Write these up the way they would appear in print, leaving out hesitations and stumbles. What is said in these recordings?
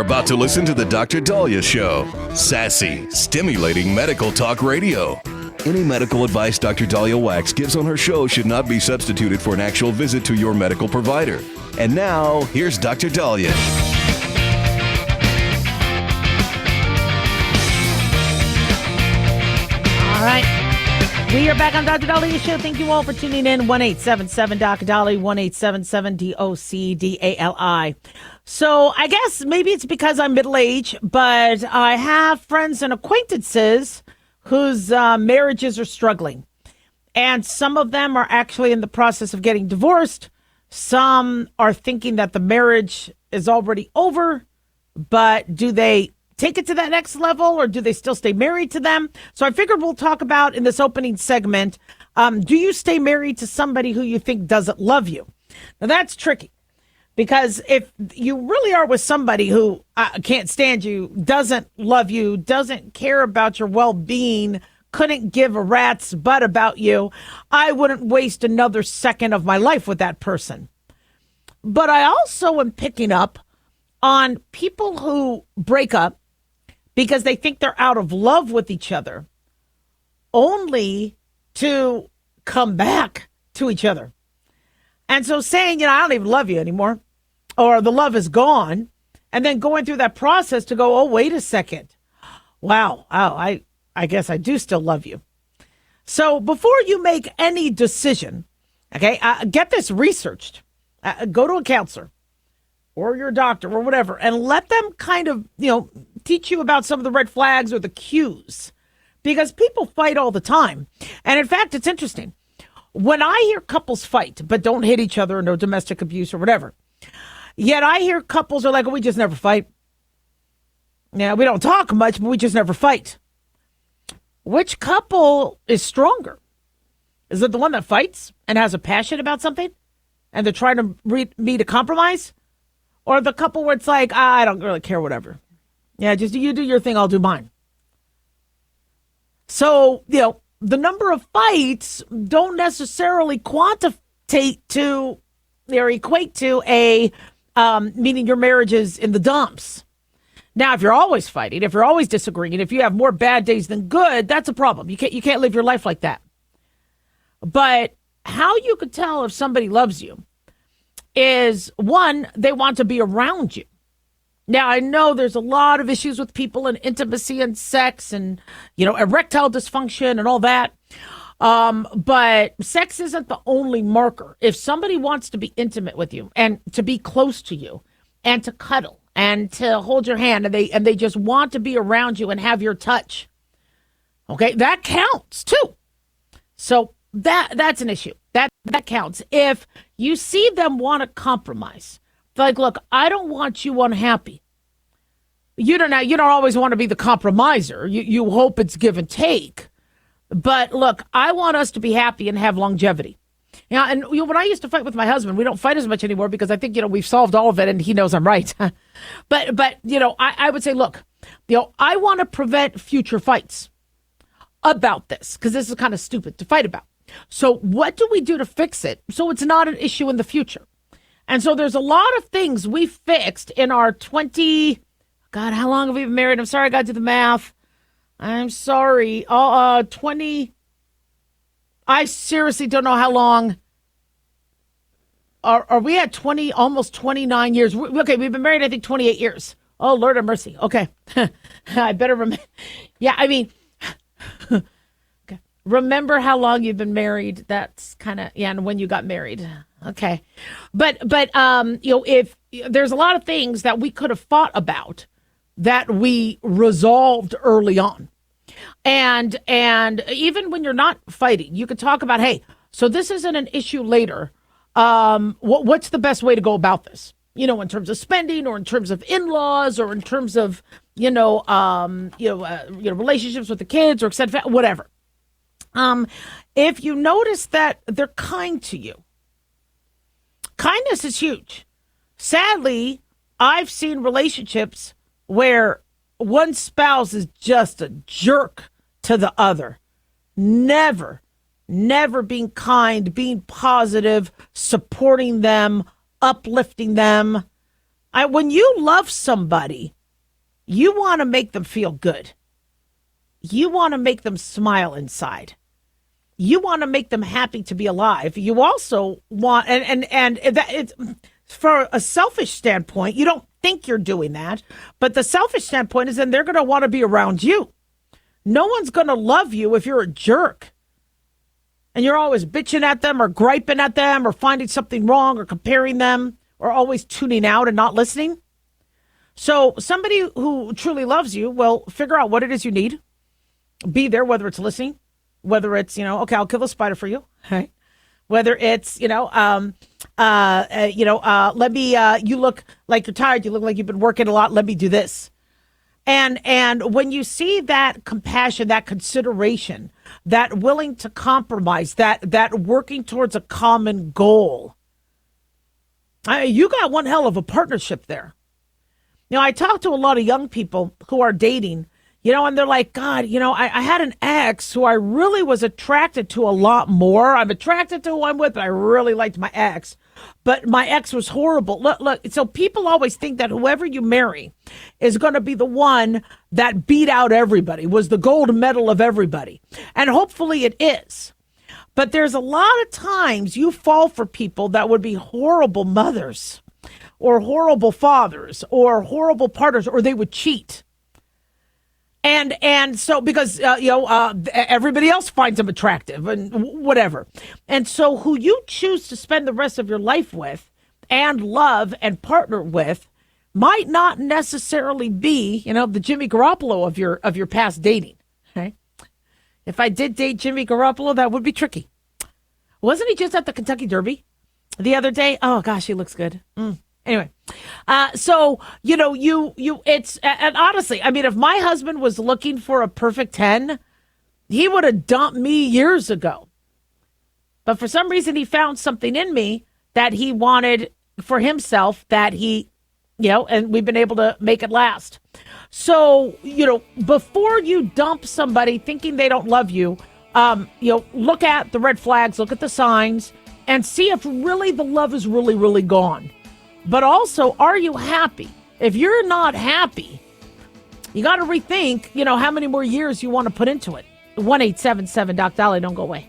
about to listen to the Dr. Daliah Show. Sassy, stimulating medical talk radio. Any medical advice Dr. Daliah Wax gives on her show should not be substituted for an actual visit to your medical provider. And now, here's Dr. Daliah. All right. We are back on Dr. Daliah Show. Thank you all for tuning in. 1-877-DOC-DALI, 1-877-DOC-DALI. So I guess maybe it's because I'm middle-aged, but I have friends and acquaintances whose marriages are struggling. And some of them are actually in the process of getting divorced. Some are thinking that the marriage is already over, but do they take it to that next level, or do they still stay married to them? So I figured we'll talk about in this opening segment, do you stay married to somebody who you think doesn't love you? Now that's tricky, because if you really are with somebody who can't stand you, doesn't love you, doesn't care about your well-being, couldn't give a rat's butt about you, I wouldn't waste another second of my life with that person. But I also am picking up on people who break up because they think they're out of love with each other, only to come back to each other. And so saying, I don't even love you anymore, or the love is gone, and then going through that process to go, oh, wait a second. Wow, I guess I do still love you. So before you make any decision, okay, get this researched. Go to a counselor or your doctor or whatever, and let them kind of, teach you about some of the red flags or the cues, because people fight all the time. And in fact, it's interesting. When I hear couples fight, but don't hit each other, no domestic abuse or whatever, yet I hear couples are like, we just never fight. Yeah, we don't talk much, but we just never fight. Which couple is stronger? Is it the one that fights and has a passion about something and they're trying to meet a compromise? Or the couple where it's like, I don't really care, whatever. Yeah, just you do your thing, I'll do mine. So, the number of fights don't necessarily quantitate to or equate to a meaning your marriage is in the dumps. Now, if you're always fighting, if you're always disagreeing, if you have more bad days than good, that's a problem. You can't live your life like that. But how you could tell if somebody loves you is, one, they want to be around you. Now, I know there's a lot of issues with people and intimacy and sex and, erectile dysfunction and all that. But sex isn't the only marker. If somebody wants to be intimate with you and to be close to you and to cuddle and to hold your hand, and they just want to be around you and have your touch, okay, that counts too. So that's an issue. That counts. If you see them want to compromise, like, look, I don't want you unhappy. You don't always want to be the compromiser. You hope it's give and take. But look, I want us to be happy and have longevity. And when I used to fight with my husband, we don't fight as much anymore because I think, we've solved all of it and he knows I'm right. but I would say, look, I want to prevent future fights about this, because this is kind of stupid to fight about. So what do we do to fix it so it's not an issue in the future? And so there's a lot of things we fixed in our 20, God, how long have we been married? I'm sorry, I got to do the math. I'm sorry. 20, I seriously don't know how long. Are we at 20, almost 29 years? Okay, we've been married, I think, 28 years. Oh, Lord have mercy. Okay. I better remember. Yeah, I mean, okay. Remember how long you've been married. That's kind of, and when you got married. Okay. But if there's a lot of things that we could have fought about that we resolved early on. And even when you're not fighting, you could talk about, hey, so this isn't an issue later. What's the best way to go about this? In terms of spending, or in terms of in-laws, or in terms of, relationships with the kids, or et cetera, whatever. If you notice that they're kind to you, kindness is huge. Sadly, I've seen relationships where one spouse is just a jerk to the other. Never being kind, being positive, supporting them, uplifting them. When you love somebody, you want to make them feel good. You want to make them smile inside. You want to make them happy to be alive. You also want, and that it's for a selfish standpoint, you don't think you're doing that, but the selfish standpoint is then they're going to want to be around you. No one's going to love you if you're a jerk and you're always bitching at them or griping at them or finding something wrong or comparing them or always tuning out and not listening. So somebody who truly loves you will figure out what it is you need. Be there, whether it's listening, whether it's, okay, I'll kill the spider for you. Right? Whether it's, let me, you look like you're tired. You look like you've been working a lot. Let me do this. And when you see that compassion, that consideration, that willing to compromise, that working towards a common goal, you got one hell of a partnership there. I talk to a lot of young people who are dating, and they're like, God, I had an ex who I really was attracted to a lot more. I'm attracted to who I'm with, but I really liked my ex. But my ex was horrible. Look. So people always think that whoever you marry is going to be the one that beat out everybody, was the gold medal of everybody. And hopefully it is. But there's a lot of times you fall for people that would be horrible mothers or horrible fathers or horrible partners, or they would cheat. And so because, everybody else finds them attractive and whatever. And so who you choose to spend the rest of your life with and love and partner with might not necessarily be, the Jimmy Garoppolo of your past dating. Okay? If I did date Jimmy Garoppolo, that would be tricky. Wasn't he just at the Kentucky Derby the other day? Oh, gosh, he looks good. Anyway, so, it's, and honestly, if my husband was looking for a perfect 10, he would have dumped me years ago. But for some reason, he found something in me that he wanted for himself that he, and we've been able to make it last. So, before you dump somebody thinking they don't love you, look at the red flags, look at the signs, and see if really the love is really, really gone. But also, are you happy? If you're not happy, you got to rethink, how many more years you want to put into it. 1-877-DOC-DALIAH. Don't go away.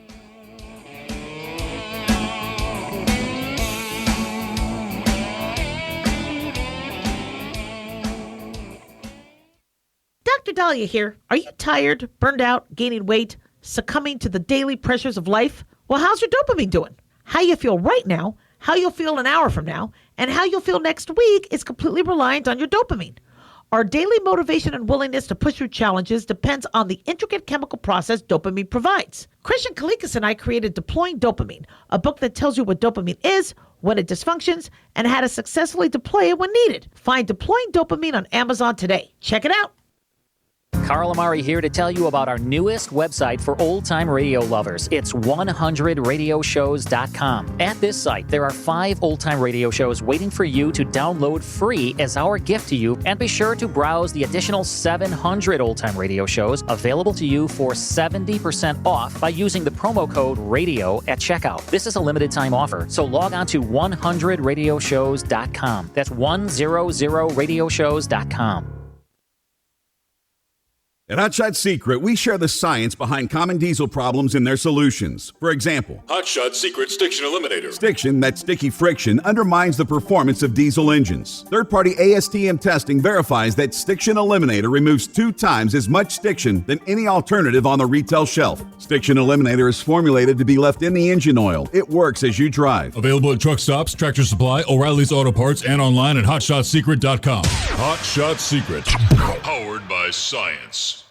Dr. Daliah here. Are you tired, burned out, gaining weight, succumbing to the daily pressures of life? Well, how's your dopamine doing? How you feel right now, how you'll feel an hour from now, and how you'll feel next week is completely reliant on your dopamine. Our daily motivation and willingness to push through challenges depends on the intricate chemical process dopamine provides. Christian Kalikas and I created Deploying Dopamine, a book that tells you what dopamine is, when it dysfunctions, and how to successfully deploy it when needed. Find Deploying Dopamine on Amazon today. Check it out. Carl Amari here to tell you about our newest website for old-time radio lovers. It's 100radioshows.com. At this site, there are 5 old-time radio shows waiting for you to download free as our gift to you, and be sure to browse the additional 700 old-time radio shows available to you for 70% off by using the promo code RADIO at checkout. This is a limited-time offer, so log on to 100radioshows.com. That's 100radioshows.com. At Hotshot Secret, we share the science behind common diesel problems and their solutions. For example, Hotshot Secret Stiction Eliminator. Stiction, that sticky friction, undermines the performance of diesel engines. Third-party ASTM testing verifies that Stiction Eliminator removes 2 times as much stiction than any alternative on the retail shelf. Stiction Eliminator is formulated to be left in the engine oil. It works as you drive. Available at truck stops, Tractor Supply, O'Reilly's Auto Parts, and online at HotShotSecret.com. Hotshot Secret. Powered by science.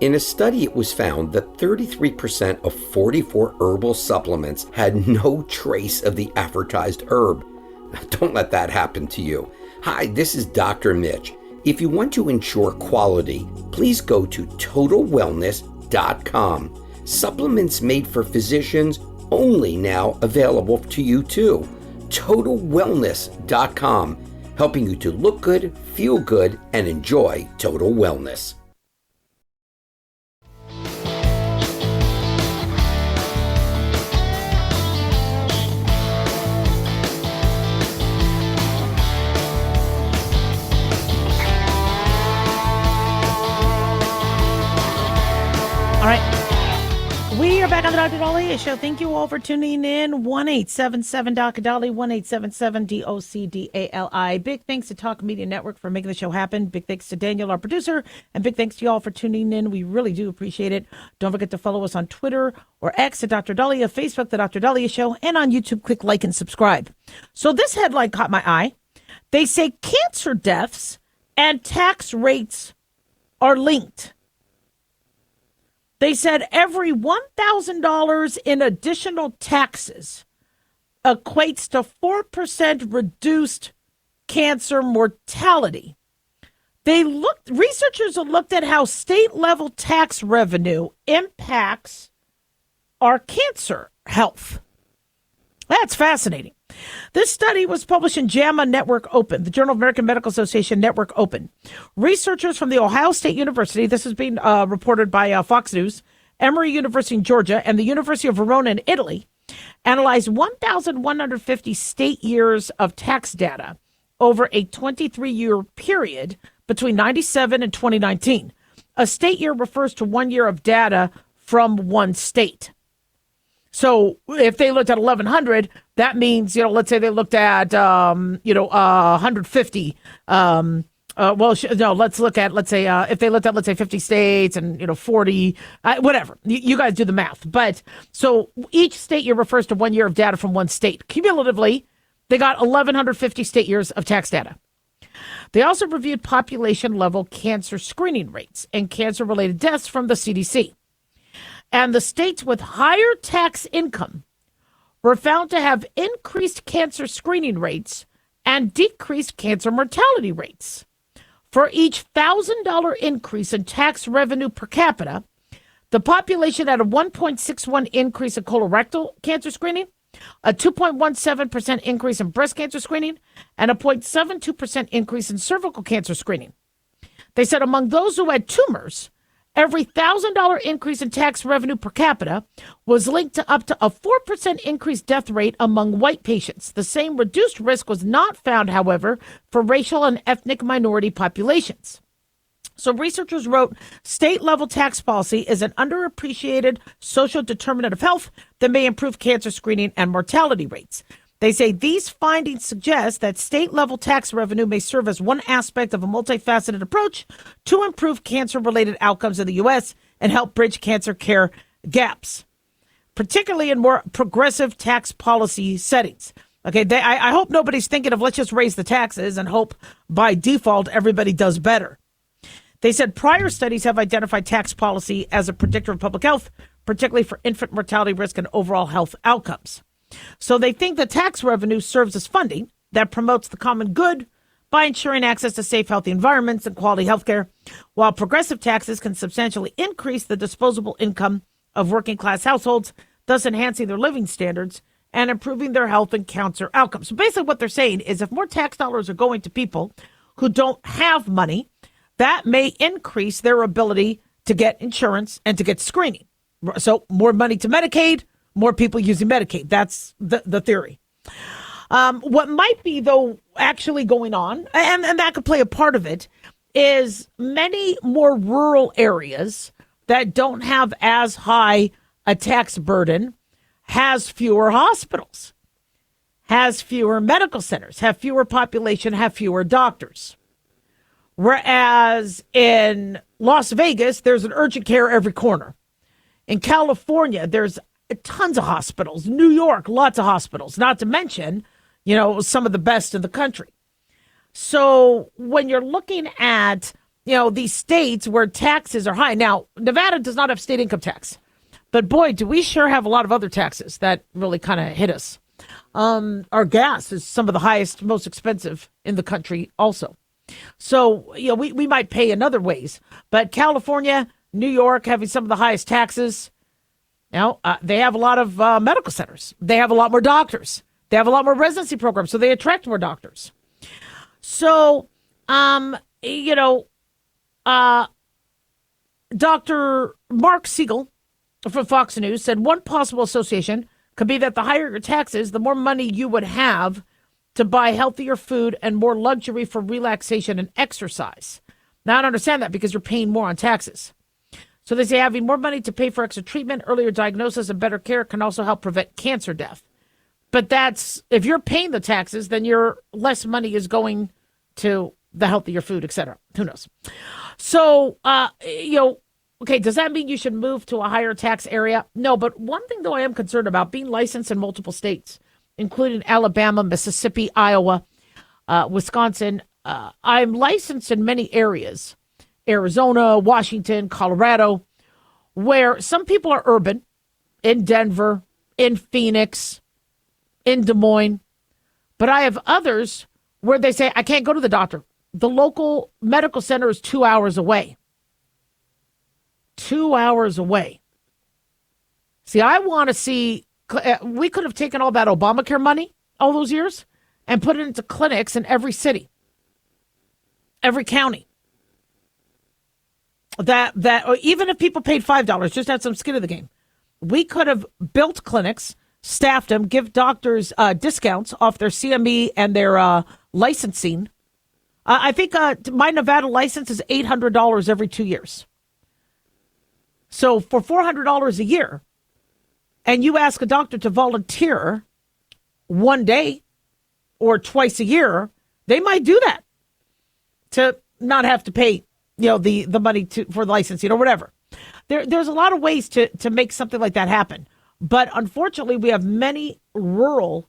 In a study, it was found that 33% of 44 herbal supplements had no trace of the advertised herb. Don't let that happen to you. Hi, this is Dr. Mitch. If you want to ensure quality, please go to TotalWellness.com. Supplements made for physicians only now available to you too. TotalWellness.com, helping you to look good, feel good, and enjoy total wellness. All right. We are back on the Dr. Daliah Show. Thank you all for tuning in. 1-877-Dr. Dali, 1-877-DOCDALI. Big thanks to Talk Media Network for making the show happen. Big thanks to Daniel, our producer, and big thanks to you all for tuning in. We really do appreciate it. Don't forget to follow us on Twitter or X at Dr. Daliah, Facebook, The Dr. Daliah Show, and on YouTube. Click like and subscribe. So this headline caught my eye. They say cancer deaths and tax rates are linked. They said every $1,000 in additional taxes equates to 4% reduced cancer mortality. Researchers have looked at how state level tax revenue impacts our cancer health. That's fascinating. This study was published in JAMA Network Open, the Journal of American Medical Association Network Open. Researchers from the Ohio State University, this has been reported by Fox News, Emory University in Georgia, and the University of Verona in Italy, analyzed 1,150 state years of tax data over a 23-year period between 97 and 2019. A state year refers to 1 year of data from one state. So if they looked at 1,100, that means, let's say they looked at, 150. Let's look at, if they looked at, 50 states and, 40, whatever. You guys do the math. But so each state year refers to 1 year of data from one state. Cumulatively, they got 1,150 state years of tax data. They also reviewed population level cancer screening rates and cancer related deaths from the CDC. And the states with higher tax income were found to have increased cancer screening rates and decreased cancer mortality rates. For each $1,000 increase in tax revenue per capita, the population had a 1.61 increase in colorectal cancer screening, a 2.17% increase in breast cancer screening, and a 0.72% increase in cervical cancer screening. They said among those who had tumors, every $1,000 increase in tax revenue per capita was linked to up to a 4% increased death rate among white patients. The same reduced risk was not found, however, for racial and ethnic minority populations. So researchers wrote, state-level tax policy is an underappreciated social determinant of health that may improve cancer screening and mortality rates. They say these findings suggest that state-level tax revenue may serve as one aspect of a multifaceted approach to improve cancer-related outcomes in the U.S. and help bridge cancer care gaps, particularly in more progressive tax policy settings. Okay, I hope nobody's thinking of let's just raise the taxes and hope by default everybody does better. They said prior studies have identified tax policy as a predictor of public health, particularly for infant mortality risk and overall health outcomes. So they think the tax revenue serves as funding that promotes the common good by ensuring access to safe, healthy environments and quality health care, while progressive taxes can substantially increase the disposable income of working class households, thus enhancing their living standards and improving their health and cancer outcomes. So basically what they're saying is if more tax dollars are going to people who don't have money, that may increase their ability to get insurance and to get screening. So more money to Medicaid, more people using Medicaid. That's the theory. What might be, though, actually going on, and that could play a part of it, is many more rural areas that don't have as high a tax burden has fewer hospitals, has fewer medical centers, have fewer population, have fewer doctors. Whereas in Las Vegas, there's an urgent care every corner. In California, there's tons of hospitals. New York, lots of hospitals, not to mention, some of the best in the country. So when you're looking at, these states where taxes are high. Now, Nevada does not have state income tax, but boy, do we sure have a lot of other taxes that really kind of hit us. Our gas is some of the highest, most expensive in the country also. So, we might pay in other ways, but California, New York having some of the highest taxes. Now, they have a lot of medical centers. They have a lot more doctors. They have a lot more residency programs, so they attract more doctors. So, Dr. Mark Siegel from Fox News said one possible association could be that the higher your taxes, the more money you would have to buy healthier food and more luxury for relaxation and exercise. Now, I don't understand that because you're paying more on taxes. So they say having more money to pay for extra treatment, earlier diagnosis, and better care can also help prevent cancer death. But that's, if you're paying the taxes, then your less money is going to the healthier food, et cetera. Who knows? So, okay, does that mean you should move to a higher tax area? No, but one thing, though, I am concerned about, being licensed in multiple states, including Alabama, Mississippi, Iowa, Wisconsin. I'm licensed in many areas, Arizona, Washington, Colorado, where some people are urban, in Denver, in Phoenix, in Des Moines. But I have others where they say, I can't go to the doctor. The local medical center is 2 hours away. 2 hours away. See, I want to see, we could have taken all that Obamacare money all those years and put it into clinics in every city, every county. That even if people paid $5, just had some skin in the game, we could have built clinics, staffed them, give doctors discounts off their CME and their licensing. I think my Nevada license is $800 every 2 years. So for $400 a year, and you ask a doctor to volunteer one day or twice a year, they might do that to not have to pay, the money for the licensing or whatever. There's a lot of ways to make something like that happen. But unfortunately, we have many rural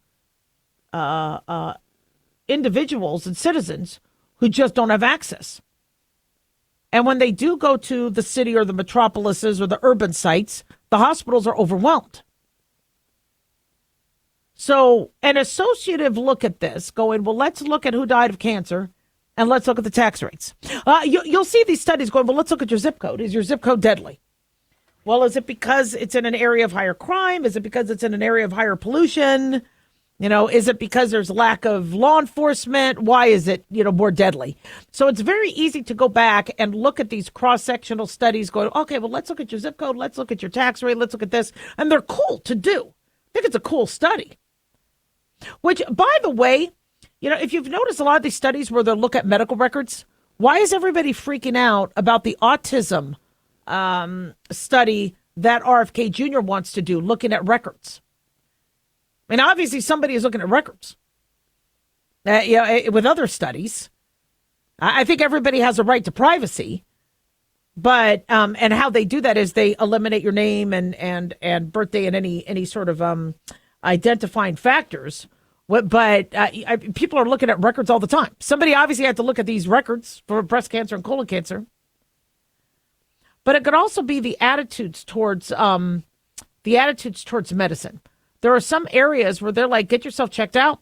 individuals and citizens who just don't have access. And when they do go to the city or the metropolises or the urban sites, the hospitals are overwhelmed. So an associative look at this, going, well, let's look at who died of cancer and let's look at the tax rates. You'll see these studies going, well, let's look at your zip code. Is your zip code deadly? Well, is it because it's in an area of higher crime? Is it because it's in an area of higher pollution? Is it because there's lack of law enforcement? Why is it, more deadly? So it's very easy to go back and look at these cross-sectional studies going, okay, well, let's look at your zip code. Let's look at your tax rate. Let's look at this. And they're cool to do. I think it's a cool study. Which, by the way, if you've noticed a lot of these studies where they'll look at medical records, why is everybody freaking out about the autism study that RFK Jr. wants to do, looking at records? I mean, obviously somebody is looking at records. With other studies, I think everybody has a right to privacy, but and how they do that is they eliminate your name and birthday and any sort of identifying factors. But people are looking at records all the time. Somebody obviously had to look at these records for breast cancer and colon cancer. But it could also be the attitudes towards medicine. There are some areas where they're like, get yourself checked out,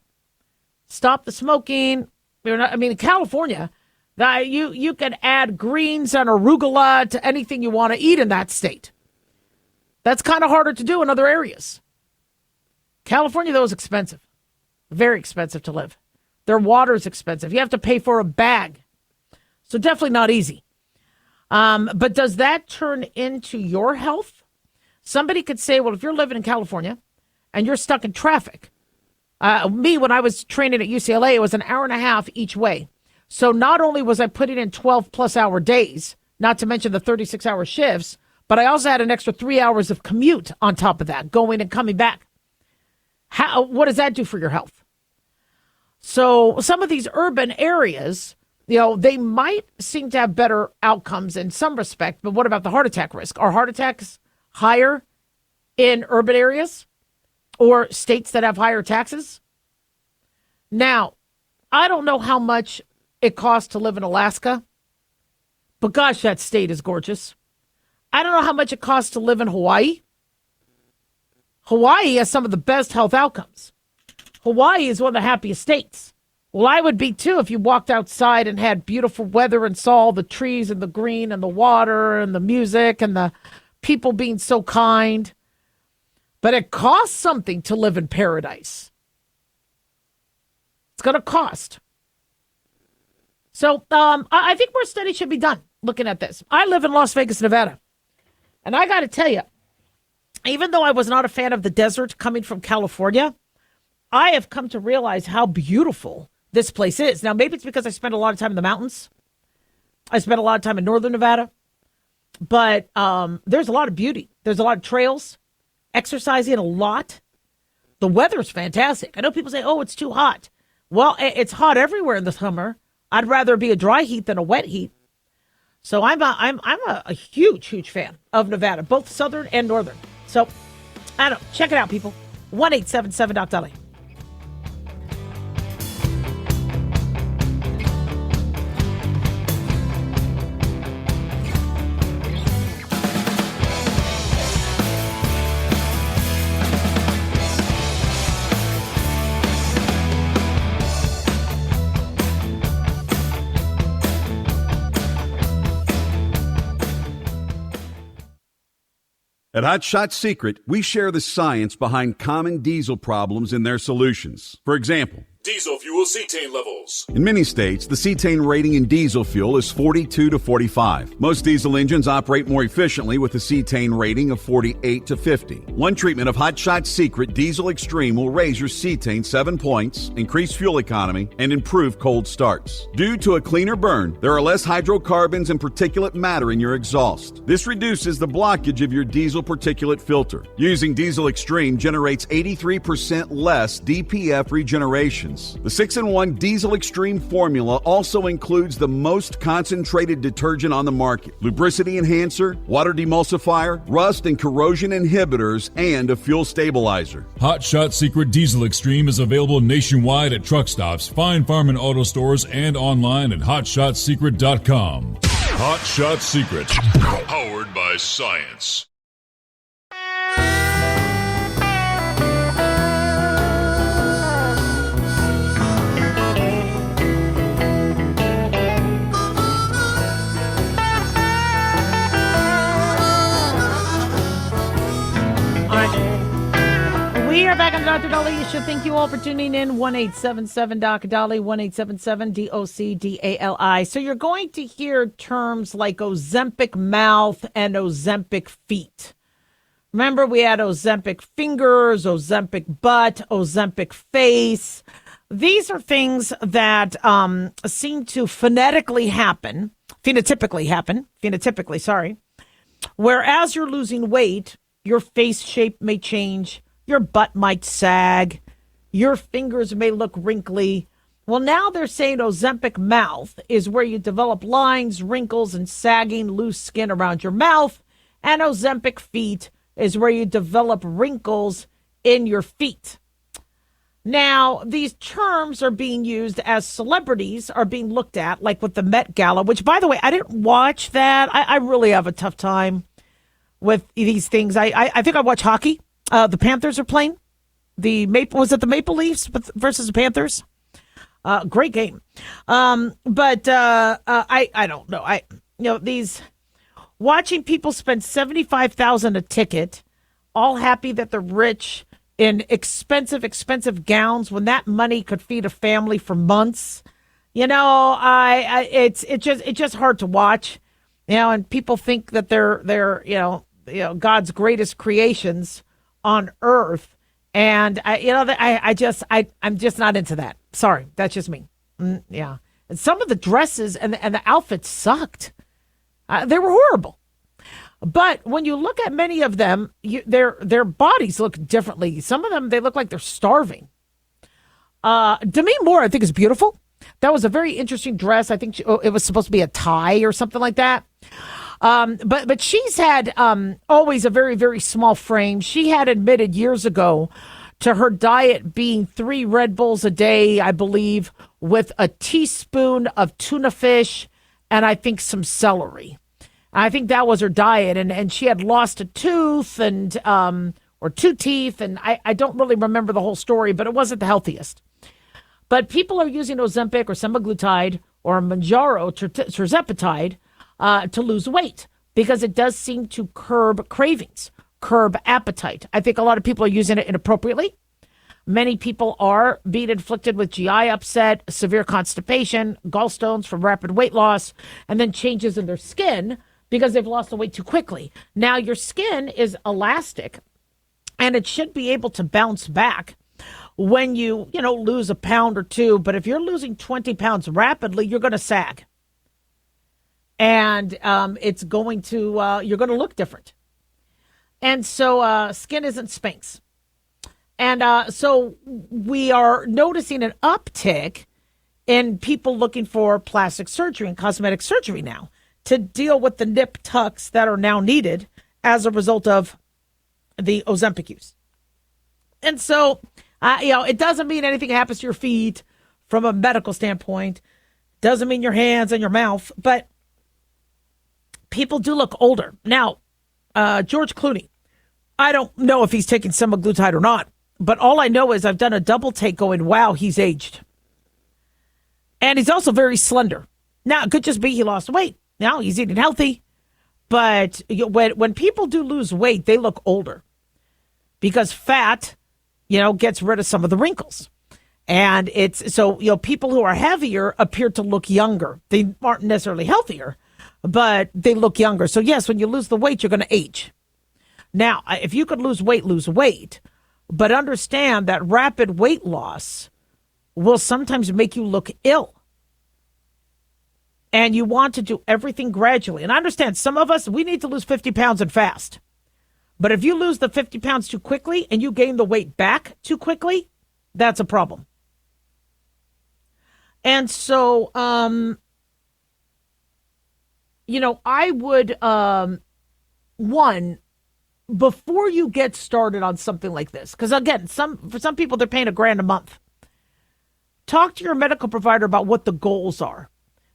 stop the smoking. In California, you can add greens and arugula to anything you want to eat in that state. That's kind of harder to do in other areas. California, though, is expensive. Very expensive to live. Their water is expensive. You have to pay for a bag. So definitely not easy. But does that turn into your health? Somebody could say, well, if you're living in California and you're stuck in traffic, when I was training at UCLA, it was an hour and a half each way. So not only was I putting in 12 plus hour days, not to mention the 36-hour shifts, but I also had an extra 3 hours of commute on top of that, going and coming back. What does that do for your health? So some of these urban areas, they might seem to have better outcomes in some respect, but what about the heart attack risk? Are heart attacks higher in urban areas or states that have higher taxes? Now, I don't know how much it costs to live in Alaska, but gosh, that state is gorgeous. I don't know how much it costs to live in Hawaii. Hawaii has some of the best health outcomes. Hawaii is one of the happiest states. Well, I would be too if you walked outside and had beautiful weather and saw all the trees and the green and the water and the music and the people being so kind. But it costs something to live in paradise. It's going to cost. So I think more study should be done looking at this. I live in Las Vegas, Nevada. And I got to tell you, even though I was not a fan of the desert coming from California, I have come to realize how beautiful this place is. Now, maybe it's because I spent a lot of time in the mountains. I spent a lot of time in northern Nevada. But there's a lot of beauty. There's a lot of trails, exercising a lot. The weather's fantastic. I know people say, oh, it's too hot. Well, it's hot everywhere in the summer. I'd rather be a dry heat than a wet heat. So I'm a huge fan of Nevada, both southern and northern. So I don't know. Check it out, people. 1-877-Doc-Daliah. At Hot Shot Secret, we share the science behind common diesel problems and their solutions. For example, Diesel fuel cetane levels. in many states, the cetane rating in diesel fuel is 42 to 45. Most diesel engines operate more efficiently with a cetane rating of 48 to 50. One treatment of Hot Shot Secret Diesel Extreme will raise your cetane 7 points, increase fuel economy, and improve cold starts. Due to a cleaner burn, there are less hydrocarbons and particulate matter in your exhaust. This reduces the blockage of your diesel particulate filter. Using Diesel Extreme generates 83% less DPF regeneration. The 6-in-1 Diesel Extreme formula also includes the most concentrated detergent on the market, lubricity enhancer, water demulsifier, rust and corrosion inhibitors, and a fuel stabilizer. Hot Shot Secret Diesel Extreme is available nationwide at truck stops, fine farm and auto stores, and online at hotshotsecret.com. Hot Shot Secret, powered by science. We are back on the Dr. Daliah Show. Thank you all for tuning in. 1-877-Doc-Daliah, 1-877-DOC-DALI. So you're going to hear terms like Ozempic mouth and Ozempic feet. Remember, we had Ozempic fingers, Ozempic butt, Ozempic face. These are things that seem to phenotypically happen, where as you're losing weight, your face shape may change. Your butt might sag. Your fingers may look wrinkly. Well, now they're saying Ozempic mouth is where you develop lines, wrinkles, and sagging loose skin around your mouth. And Ozempic feet is where you develop wrinkles in your feet. Now, these terms are being used as celebrities are being looked at, like with the Met Gala, which, by the way, I didn't watch that. I really have a tough time with these things. I think I watch hockey. The Panthers are playing. Was it the Maple Leafs versus the Panthers? Great game. But I don't know. These watching people spend $75,000 a ticket, all happy that they're rich in expensive gowns when that money could feed a family for months. It's just hard to watch. And people think that they're God's greatest creations on earth, and I'm just not into that. Sorry, that's just me. Yeah, and some of the dresses and the outfits sucked. They were horrible. But when you look at many of them, their bodies look differently. Some of them, they look like they're starving. Demi Moore, I think, is beautiful. That was a very interesting dress. I think it was supposed to be a tie or something like that. But she's had always a very, very small frame. She had admitted years ago to her diet being 3 Red Bulls a day, I believe, with a teaspoon of tuna fish and I think some celery. I think that was her diet. And she had lost a tooth or 2 teeth. And I don't really remember the whole story, but it wasn't the healthiest. But people are using Ozempic or semaglutide or Mounjaro, tirzepatide, to lose weight because it does seem to curb cravings, curb appetite. I think a lot of people are using it inappropriately. Many people are being inflicted with GI upset, severe constipation, gallstones from rapid weight loss, and then changes in their skin because they've lost the weight too quickly. Now your skin is elastic and it should be able to bounce back when you lose a pound or 2. But if you're losing 20 pounds rapidly, you're going to sag. and it's going to you're going to look different. And so skin isn't Spanx. And so we are noticing an uptick in people looking for plastic surgery and cosmetic surgery now to deal with the nip tucks that are now needed as a result of the Ozempic use. And so, it doesn't mean anything happens to your feet from a medical standpoint. Doesn't mean your hands and your mouth, but people do look older. Now, George Clooney, I don't know if he's taking semaglutide or not, but all I know is I've done a double take going, wow, he's aged. And he's also very slender. Now, it could just be he lost weight. Now, he's eating healthy. But when people do lose weight, they look older. Because fat, gets rid of some of the wrinkles. And it's so, people who are heavier appear to look younger. They aren't necessarily healthier, but they look younger. So, yes, when you lose the weight, you're going to age. Now, if you could lose weight, lose weight. But understand that rapid weight loss will sometimes make you look ill. And you want to do everything gradually. And I understand some of us, we need to lose 50 pounds and fast. But if you lose the 50 pounds too quickly and you gain the weight back too quickly, that's a problem. And so, I would, before you get started on something like this, because again, for some people, they're paying $1,000 a month. Talk to your medical provider about what the goals are.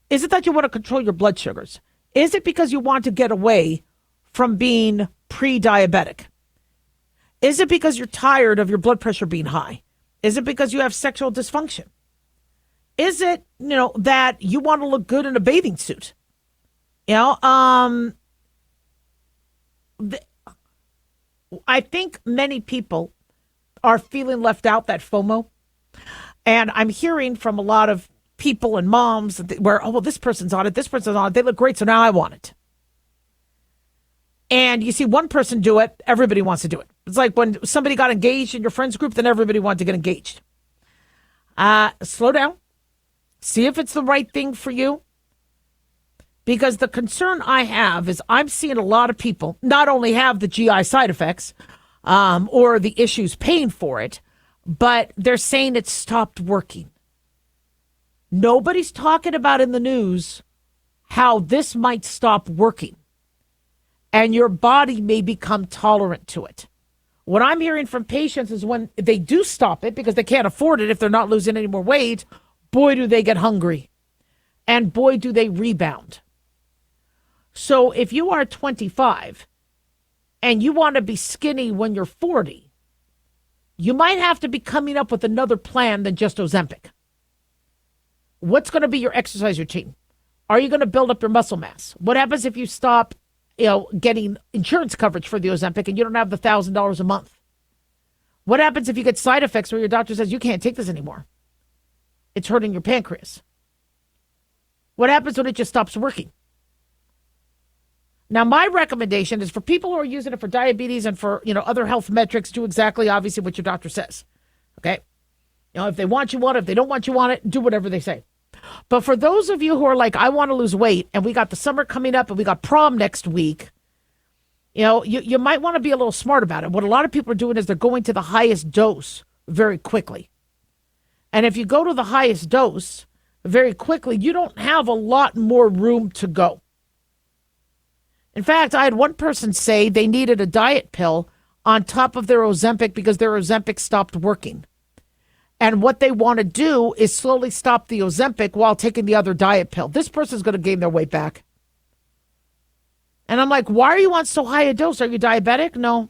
Is it that you want to control your blood sugars? Is it because you want to get away from being pre-diabetic? Is it because you're tired of your blood pressure being high? Is it because you have sexual dysfunction? Is it, that you want to look good in a bathing suit? I think many people are feeling left out, that FOMO. And I'm hearing from a lot of people and moms where, this person's on it, this person's on it, they look great, so now I want it. And you see one person do it, everybody wants to do it. It's like when somebody got engaged in your friends group, then everybody wanted to get engaged. Slow down. See if it's the right thing for you. Because the concern I have is I'm seeing a lot of people not only have the GI side effects or the issues paying for it, but they're saying it stopped working. Nobody's talking about in the news how this might stop working and your body may become tolerant to it. What I'm hearing from patients is when they do stop it because they can't afford it if they're not losing any more weight, boy, do they get hungry and boy, do they rebound. So if you are 25 and you want to be skinny when you're 40, you might have to be coming up with another plan than just Ozempic. What's going to be your exercise routine? Are you going to build up your muscle mass? What happens if you stop, getting insurance coverage for the Ozempic and you don't have the $1,000 a month? What happens if you get side effects where your doctor says you can't take this anymore? It's hurting your pancreas. What happens when it just stops working? Now, my recommendation is for people who are using it for diabetes and for, other health metrics, do exactly, obviously, what your doctor says. Okay? If they want you want it, if they don't want you want it, do whatever they say. But for those of you who are like, I want to lose weight, and we got the summer coming up, and we got prom next week, you might want to be a little smart about it. What a lot of people are doing is they're going to the highest dose very quickly. And if you go to the highest dose very quickly, you don't have a lot more room to go. In fact, I had one person say they needed a diet pill on top of their Ozempic because their Ozempic stopped working. And what they want to do is slowly stop the Ozempic while taking the other diet pill. This person's going to gain their weight back. And I'm like, why are you on so high a dose? Are you diabetic? No.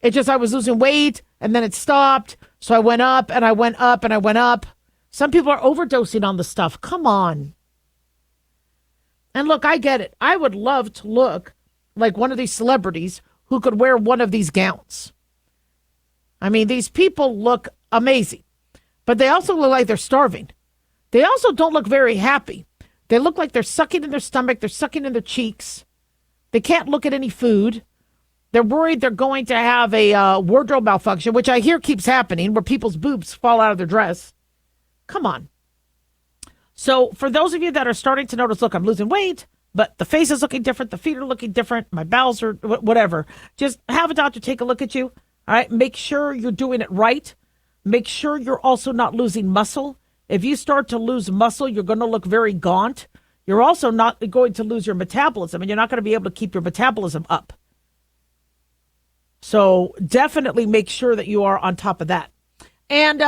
It's just I was losing weight and then it stopped. So I went up and I went up and I went up. Some people are overdosing on the stuff. Come on. And look, I get it. I would love to look like one of these celebrities who could wear one of these gowns. I mean, these people look amazing, but they also look like they're starving. They also don't look very happy. They look like they're sucking in their stomach. They're sucking in their cheeks. They can't look at any food. They're worried they're going to have a wardrobe malfunction, which I hear keeps happening, where people's boobs fall out of their dress. Come on. So for those of you that are starting to notice, look, I'm losing weight, but the face is looking different. The feet are looking different. My bowels are whatever. Just have a doctor take a look at you. All right. Make sure you're doing it right. Make sure you're also not losing muscle. If you start to lose muscle, you're going to look very gaunt. You're also not going to lose your metabolism, and you're not going to be able to keep your metabolism up. So definitely make sure that you are on top of that. And,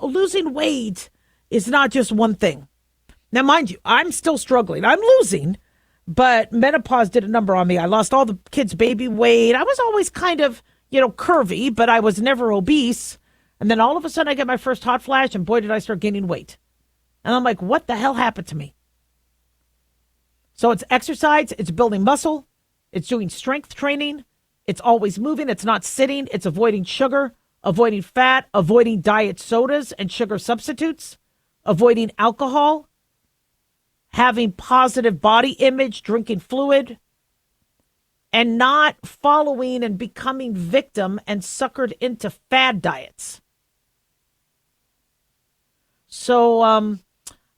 losing weight is not just one thing. Now, mind you, I'm still struggling. I'm losing, but menopause did a number on me. I lost all the kids' baby weight. I was always kind of, curvy, but I was never obese. And then all of a sudden I get my first hot flash, and boy, did I start gaining weight. And I'm like, what the hell happened to me? So it's exercise, it's building muscle, it's doing strength training, it's always moving, it's not sitting, it's avoiding sugar, avoiding fat, avoiding diet sodas and sugar substitutes, avoiding alcohol, having positive body image, drinking fluid, and not following and becoming victim and suckered into fad diets. So,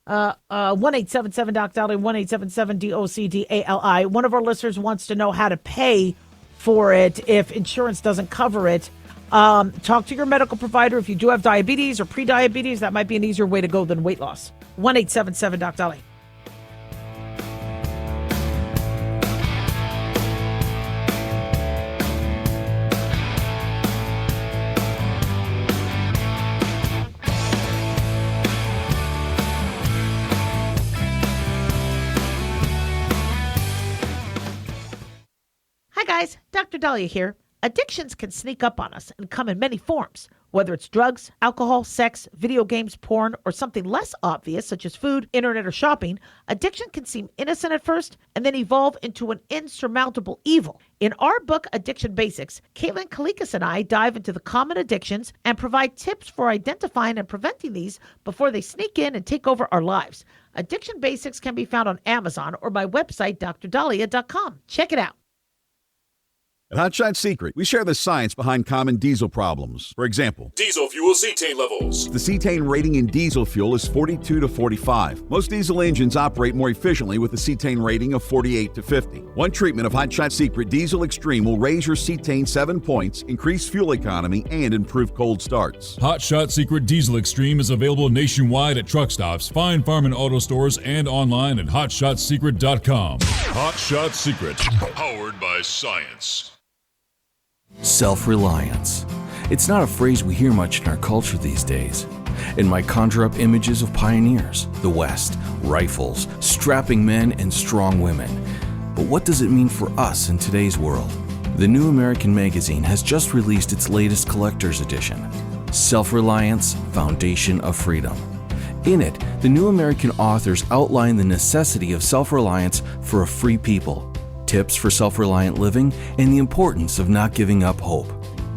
1-877-DOC-DALIAH, 1-877-DOC-DALI. One of our listeners wants to know how to pay for it if insurance doesn't cover it. Talk to your medical provider. If you do have diabetes or pre-diabetes, that might be an easier way to go than weight loss. 1-877-DOC-DALIAH. Hi guys, Dr. Daliah here. Addictions can sneak up on us and come in many forms, whether it's drugs, alcohol, sex, video games, porn, or something less obvious such as food, internet, or shopping. Addiction can seem innocent at first and then evolve into an insurmountable evil. In our book, Addiction Basics, Caitlin Kalikas and I dive into the common addictions and provide tips for identifying and preventing these before they sneak in and take over our lives. Addiction Basics can be found on Amazon or my website, drdaliah.com. Check it out. At Hotshot Secret, we share the science behind common diesel problems. For example, Diesel fuel cetane levels. the cetane rating in diesel fuel is 42 to 45. Most diesel engines operate more efficiently with a cetane rating of 48 to 50. One treatment of Hotshot Secret Diesel Extreme will raise your cetane 7 points, increase fuel economy, and improve cold starts. Hot Shot Secret Diesel Extreme is available nationwide at truck stops, fine farm and auto stores, and online at hotshotsecret.com. Hot Shot Secret, powered by science. Self-reliance. It's not a phrase we hear much in our culture these days. It might conjure up images of pioneers, the West, rifles, strapping men, and strong women. But what does it mean for us in today's world? The New American Magazine has just released its latest collector's edition, Self-Reliance, Foundation of Freedom. In it, the New American authors outline the necessity of self-reliance for a free people, tips for self-reliant living, and the importance of not giving up hope.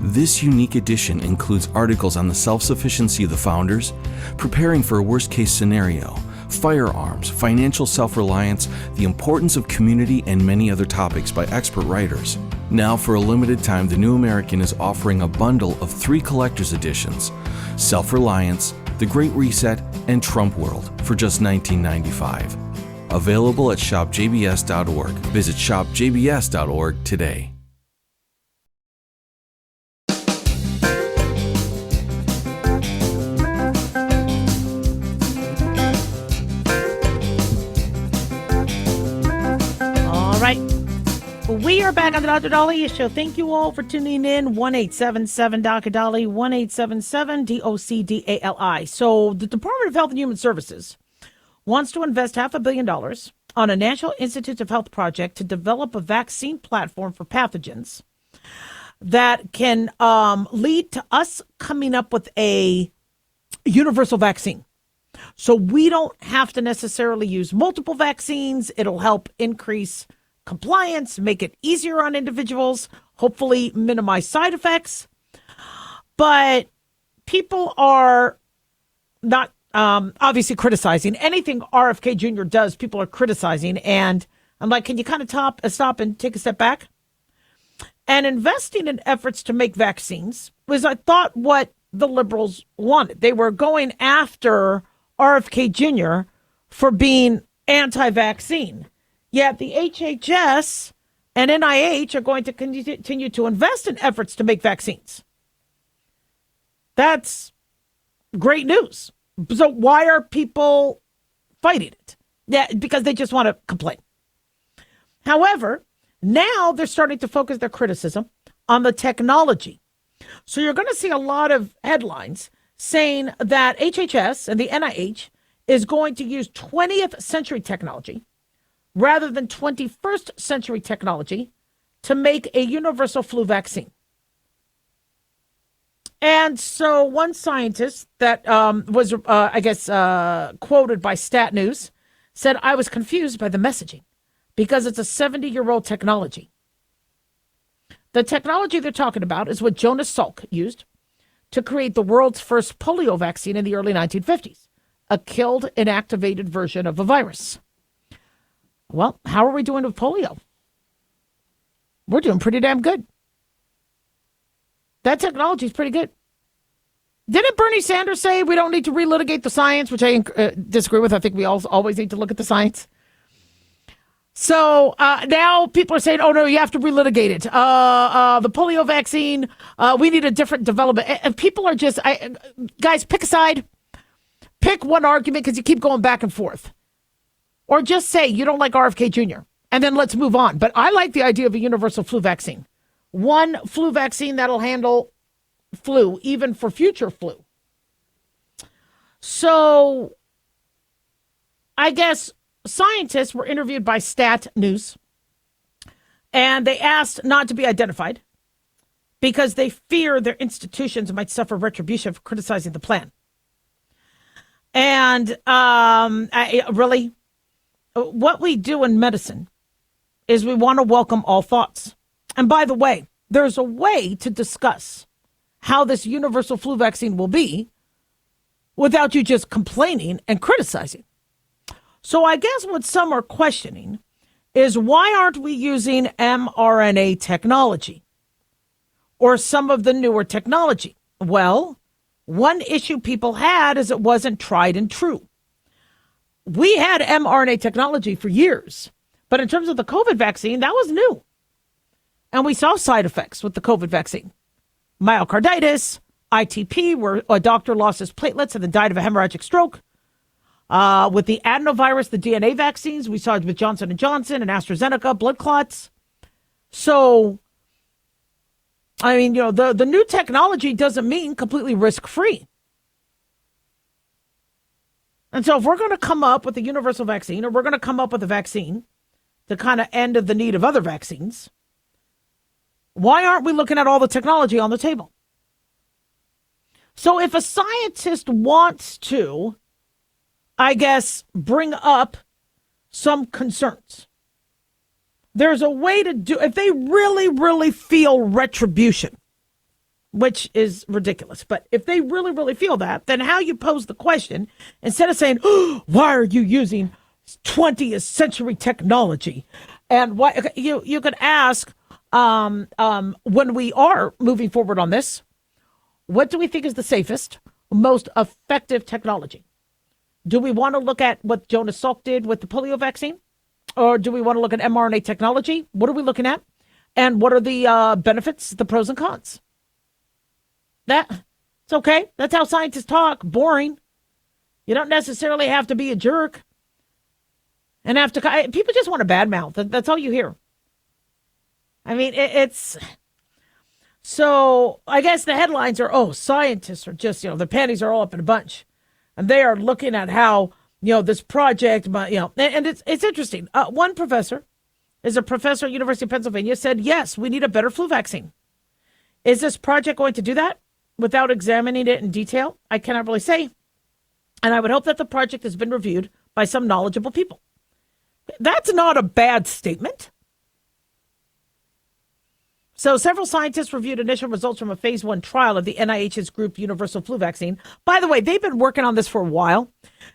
This unique edition includes articles on the self-sufficiency of the founders, preparing for a worst-case scenario, firearms, financial self-reliance, the importance of community, and many other topics by expert writers. Now, for a limited time, the New American is offering a bundle of 3 collector's editions, Self-Reliance, The Great Reset, and Trump World, for just $19.95. Available at shopjbs.org. Visit shopjbs.org today. All right. We are back on the Dr. Daliah Show. Thank you all for tuning in. 1-877-DOC-DALI, 1-877-DOC-DALI. So the Department of Health and Human Services wants to invest $500 million on a National Institutes of Health project to develop a vaccine platform for pathogens that can lead to us coming up with a universal vaccine. So we don't have to necessarily use multiple vaccines. It'll help increase compliance, make it easier on individuals, hopefully minimize side effects. But people are not obviously criticizing anything RFK Jr. does. People are criticizing, and I'm like, can you kind of stop and take a step back? And investing in efforts to make vaccines was, I thought, what the liberals wanted. They were going after RFK Jr. for being anti-vaccine. Yet the HHS and NIH are going to continue to invest in efforts to make vaccines. That's great news. So why are people fighting it? Yeah, because they just want to complain. However, now they're starting to focus their criticism on the technology. So you're going to see a lot of headlines saying that HHS and the NIH is going to use 20th century technology rather than 21st century technology to make a universal flu vaccine. And so one scientist that was, quoted by Stat News said, I was confused by the messaging because it's a 70-year-old technology. The technology they're talking about is what Jonas Salk used to create the world's first polio vaccine in the early 1950s, a killed, inactivated version of a virus. Well, how are we doing with polio? We're doing pretty damn good. That technology is pretty good. Didn't Bernie Sanders say we don't need to relitigate the science, which I disagree with? I think we always need to look at the science. So now people are saying, oh, no, you have to relitigate it. The polio vaccine, we need a different development. And people are just, guys, pick a side. Pick one argument because you keep going back and forth. Or just say you don't like RFK Jr. and then let's move on. But I like the idea of a universal flu vaccine. One flu vaccine that'll handle flu, even for future flu. So I guess scientists were interviewed by Stat News, and they asked not to be identified because they fear their institutions might suffer retribution for criticizing the plan. And really, what we do in medicine is we want to welcome all thoughts. And by the way, there's a way to discuss how this universal flu vaccine will be without you just complaining and criticizing. So I guess what some are questioning is why aren't we using mRNA technology or some of the newer technology? Well, one issue people had is it wasn't tried and true. We had mRNA technology for years, but in terms of the COVID vaccine, that was new. And we saw side effects with the COVID vaccine. Myocarditis, ITP, where a doctor lost his platelets and then died of a hemorrhagic stroke. With the adenovirus, the DNA vaccines, we saw it with Johnson & Johnson and AstraZeneca, blood clots. So, I mean, the new technology doesn't mean completely risk-free. And so if we're going to come up with a universal vaccine, or we're going to come up with a vaccine to kind of end the need of other vaccines, why aren't we looking at all the technology on the table? So if a scientist wants to, I guess, bring up some concerns, there's a way to do, if they really, really feel retribution, which is ridiculous, but if they really, really feel that, then how you pose the question, instead of saying, oh, why are you using 20th century technology? And why you could ask, when we are moving forward on this, what do we think is the safest, most effective technology? Do we want to look at what Jonas Salk did with the polio vaccine? Or do we want to look at mRNA technology? What are we looking at? And what are the benefits, the pros and cons? It's okay. That's how scientists talk. Boring. You don't necessarily have to be a jerk. And people just want to badmouth. That's all you hear. I mean, it's... So I guess the headlines are, scientists are just, their panties are all up in a bunch. And they are looking at how, this project, and it's interesting. One professor is a professor at University of Pennsylvania said, yes, we need a better flu vaccine. Is this project going to do that without examining it in detail? I cannot really say. And I would hope that the project has been reviewed by some knowledgeable people. That's not a bad statement. So several scientists reviewed initial results from a phase 1 trial of the NIH's group universal flu vaccine. By the way, they've been working on this for a while.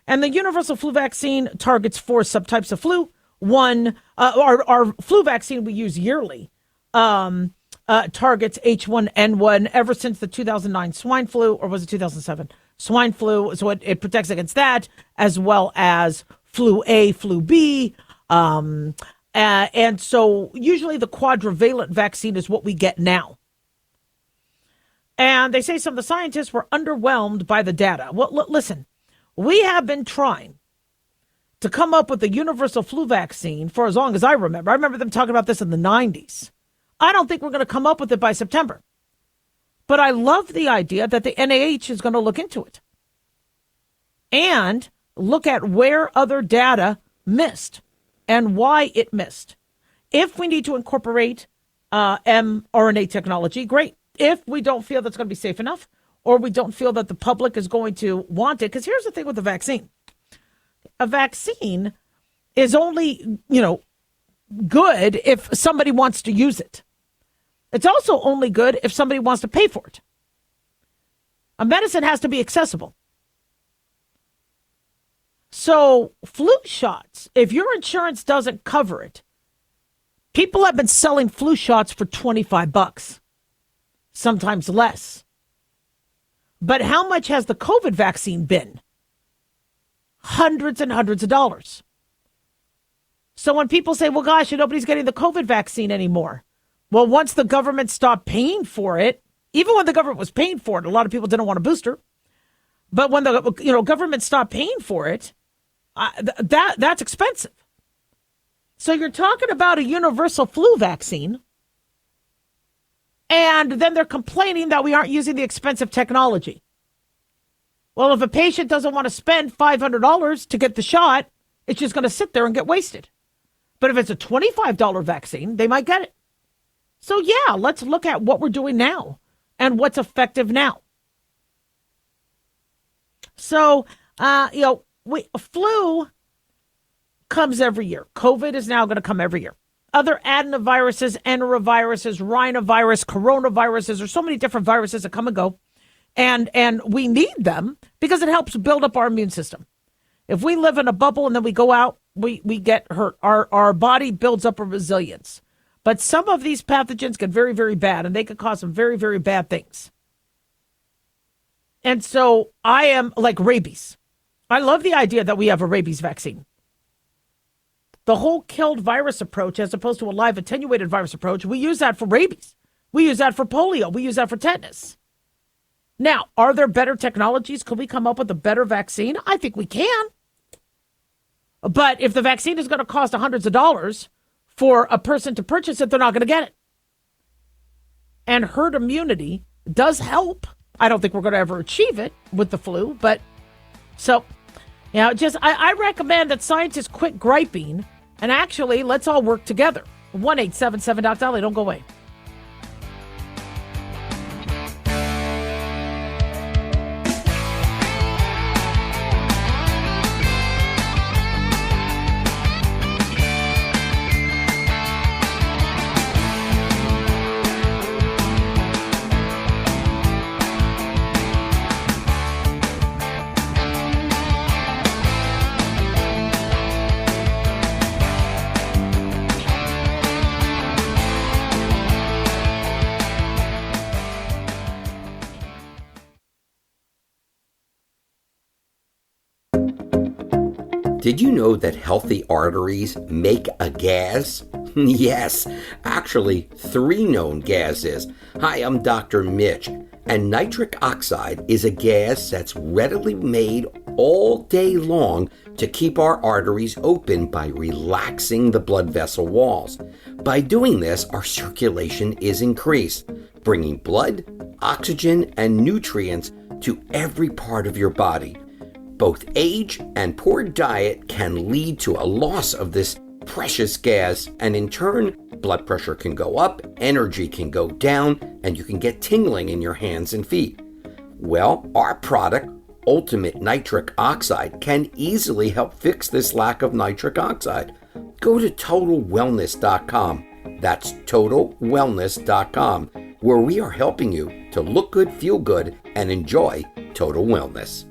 And the universal flu vaccine targets 4 subtypes of flu. One, our flu vaccine we use yearly targets H1N1 ever since the 2009 swine flu, or was it 2007? Swine flu, so it protects against that, as well as flu A, flu B, And so usually the quadrivalent vaccine is what we get now. And they say some of the scientists were underwhelmed by the data. Well, listen, we have been trying to come up with a universal flu vaccine for as long as I remember. I remember them talking about this in the 90s. I don't think we're going to come up with it by September. But I love the idea that the NIH is going to look into it and look at where other data missed and why it missed. If we need to incorporate mRNA technology, great. If we don't feel that's going to be safe enough, or we don't feel that the public is going to want it, because here's the thing with the vaccine. A vaccine is only, good if somebody wants to use it. It's also only good if somebody wants to pay for it. A medicine has to be accessible. So flu shots, if your insurance doesn't cover it, people have been selling flu shots for $25, sometimes less. But how much has the COVID vaccine been? Hundreds and hundreds of dollars. So when people say, well, gosh, nobody's getting the COVID vaccine anymore. Well, once the government stopped paying for it, even when the government was paying for it, a lot of people didn't want a booster. But when the government stopped paying for it, that's expensive. So you're talking about a universal flu vaccine, and then they're complaining that we aren't using the expensive technology. Well, if a patient doesn't want to spend $500 to get the shot, it's just going to sit there and get wasted. But if it's a $25 vaccine, they might get it. So yeah, let's look at what we're doing now and what's effective now. So, flu comes every year. COVID is now going to come every year. Other adenoviruses, enteroviruses, rhinovirus, coronaviruses, there's so many different viruses that come and go. And we need them because it helps build up our immune system. If we live in a bubble and then we go out, we get hurt. Our body builds up a resilience. But some of these pathogens get very, very bad, and they can cause some very, very bad things. And so I am like rabies. I love the idea that we have a rabies vaccine. The whole killed virus approach, as opposed to a live attenuated virus approach, we use that for rabies. We use that for polio. We use that for tetanus. Now, are there better technologies? Could we come up with a better vaccine? I think we can. But if the vaccine is going to cost hundreds of dollars for a person to purchase it, they're not going to get it. And herd immunity does help. I don't think we're going to ever achieve it with the flu, but so, I recommend that scientists quit griping and actually let's all work together. 1-877-DOC-DALIAH. Don't go away. Did you know that healthy arteries make a gas? Yes, actually 3 known gases. Hi, I'm Dr. Mitch, and nitric oxide is a gas that's readily made all day long to keep our arteries open by relaxing the blood vessel walls. By doing this, our circulation is increased, bringing blood, oxygen, and nutrients to every part of your body. Both age and poor diet can lead to a loss of this precious gas, and in turn, blood pressure can go up, energy can go down, and you can get tingling in your hands and feet. Well, our product, Ultimate Nitric Oxide, can easily help fix this lack of nitric oxide. Go to TotalWellness.com. That's TotalWellness.com, where we are helping you to look good, feel good, and enjoy total wellness.